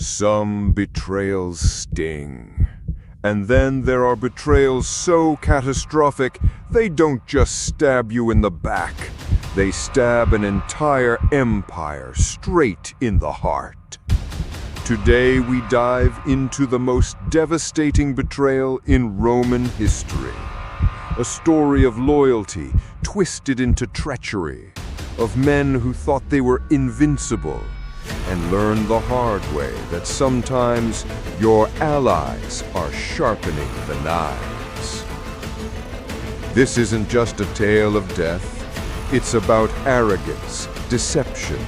Some betrayals sting. And then there are betrayals so catastrophic, they don't just stab you in the back. They stab an entire empire straight in the heart. Today we dive into the most devastating betrayal in Roman history. A story of loyalty twisted into treachery, of men who thought they were invincible, and learned the hard way that sometimes your allies are sharpening the knives. This isn't just a tale of death. It's about arrogance, deception,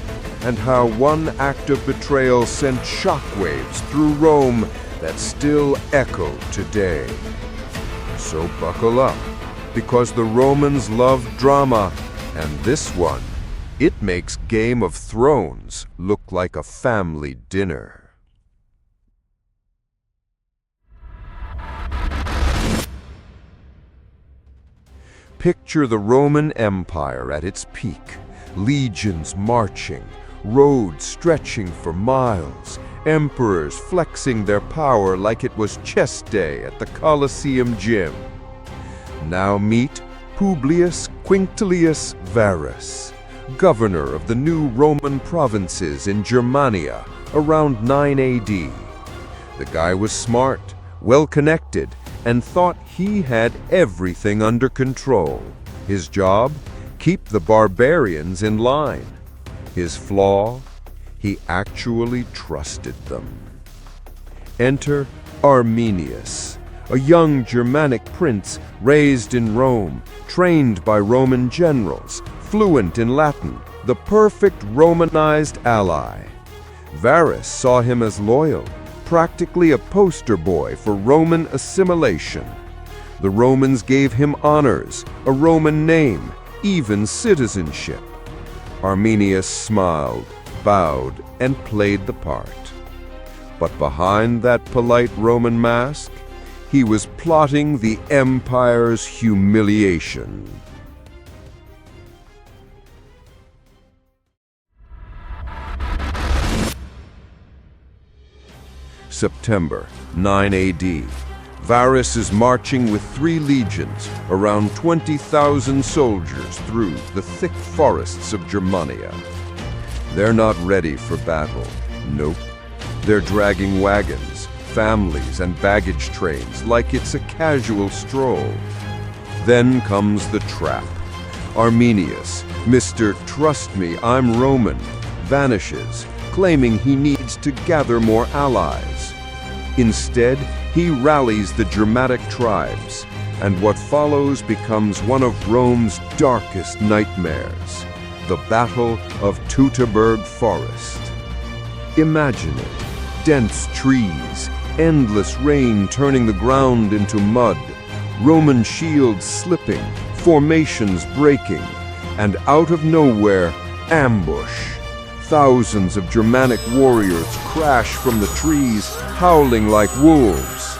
and how one act of betrayal sent shockwaves through Rome that still echo today. So buckle up, because the Romans loved drama, and this one, it makes Game of Thrones look like a family dinner. Picture the Roman Empire at its peak, legions marching, roads stretching for miles, emperors flexing their power like it was chess day at the Colosseum gym. Now meet Publius Quinctilius Varus, governor of the new Roman provinces in Germania around 9 AD. The guy was smart, well-connected, and thought he had everything under control. His job? Keep the barbarians in line. His flaw? He actually trusted them. Enter Arminius, a young Germanic prince raised in Rome, trained by Roman generals, fluent in Latin, the perfect Romanized ally. Varus saw him as loyal, practically a poster boy for Roman assimilation. The Romans gave him honors, a Roman name, even citizenship. Arminius smiled, bowed, and played the part. But behind that polite Roman mask, he was plotting the empire's humiliation. September 9 AD. Varus is marching with 3 legions, around 20,000 soldiers, through the thick forests of Germania. They're not ready for battle. Nope. They're dragging wagons, families, and baggage trains like it's a casual stroll. Then comes the trap. Arminius, Mr. Trust Me, I'm Roman, vanishes, claiming he needs to gather more allies. Instead, he rallies the Germanic tribes, and what follows becomes one of Rome's darkest nightmares, the Battle of Teutoburg Forest. Imagine it, dense trees, endless rain turning the ground into mud, Roman shields slipping, formations breaking, and out of nowhere, ambush. Thousands of Germanic warriors crash from the trees, howling like wolves.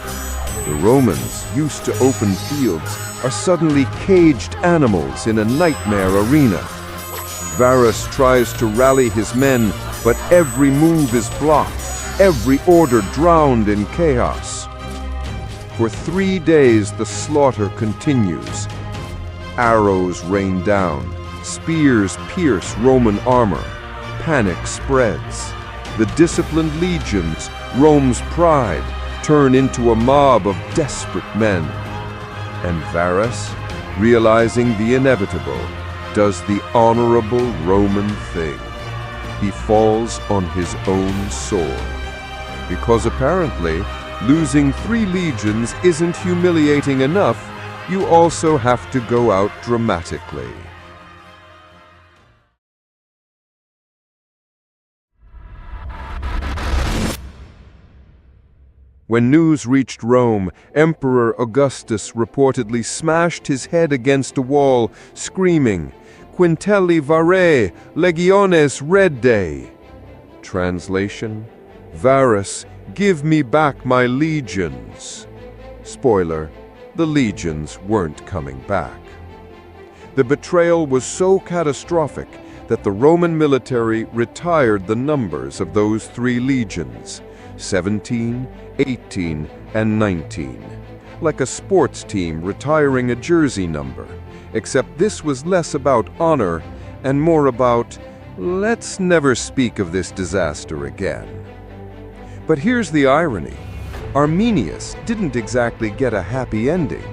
The Romans, used to open fields, are suddenly caged animals in a nightmare arena. Varus tries to rally his men, but every move is blocked, every order drowned in chaos. For 3 days the slaughter continues. Arrows rain down, spears pierce Roman armor. Panic spreads. The disciplined legions, Rome's pride, turn into a mob of desperate men. And Varus, realizing the inevitable, does the honorable Roman thing. He falls on his own sword. Because apparently, losing 3 legions isn't humiliating enough, you also have to go out dramatically. When news reached Rome, Emperor Augustus reportedly smashed his head against a wall, screaming, "Quintelli vare, legiones redde." Translation: Varus, give me back my legions. Spoiler, the legions weren't coming back. The betrayal was so catastrophic that the Roman military retired the numbers of those 3 legions, 17, 18, and 19. Like a sports team retiring a jersey number, except this was less about honor and more about, let's never speak of this disaster again. But here's the irony. Arminius didn't exactly get a happy ending.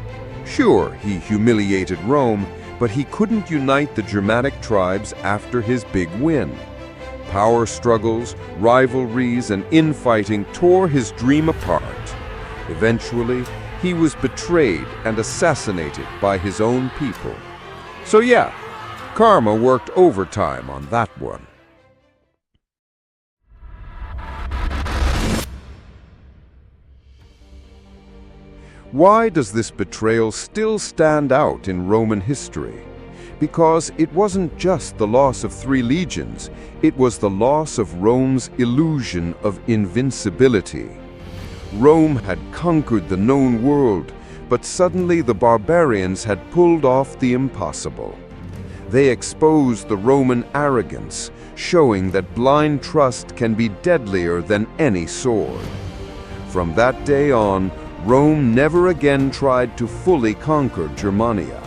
Sure, he humiliated Rome, but he couldn't unite the Germanic tribes after his big win. Power struggles, rivalries, and infighting tore his dream apart. Eventually, he was betrayed and assassinated by his own people. So yeah, karma worked overtime on that one. Why does this betrayal still stand out in Roman history? Because it wasn't just the loss of 3 legions, it was the loss of Rome's illusion of invincibility. Rome had conquered the known world, but suddenly the barbarians had pulled off the impossible. They exposed the Roman arrogance, showing that blind trust can be deadlier than any sword. From that day on, Rome never again tried to fully conquer Germania.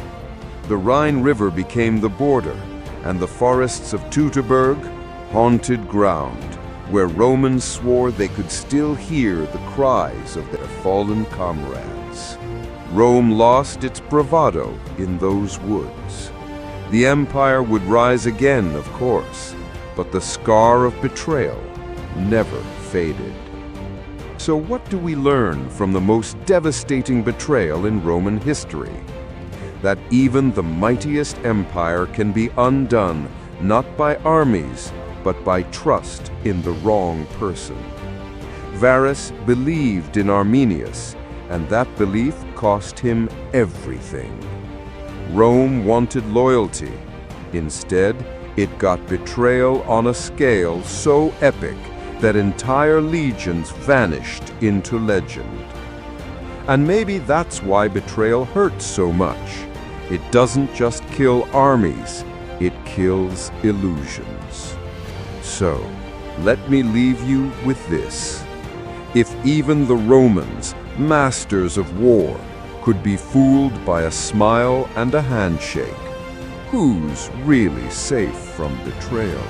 The Rhine River became the border, and the forests of Teutoburg, haunted ground, where Romans swore they could still hear the cries of their fallen comrades. Rome lost its bravado in those woods. The empire would rise again, of course, but the scar of betrayal never faded. So what do we learn from the most devastating betrayal in Roman history? That even the mightiest empire can be undone not by armies, but by trust in the wrong person. Varus believed in Arminius, and that belief cost him everything. Rome wanted loyalty. Instead, it got betrayal on a scale so epic that entire legions vanished into legend. And maybe that's why betrayal hurts so much. It doesn't just kill armies, it kills illusions. So, let me leave you with this. If even the Romans, masters of war, could be fooled by a smile and a handshake, who's really safe from betrayal?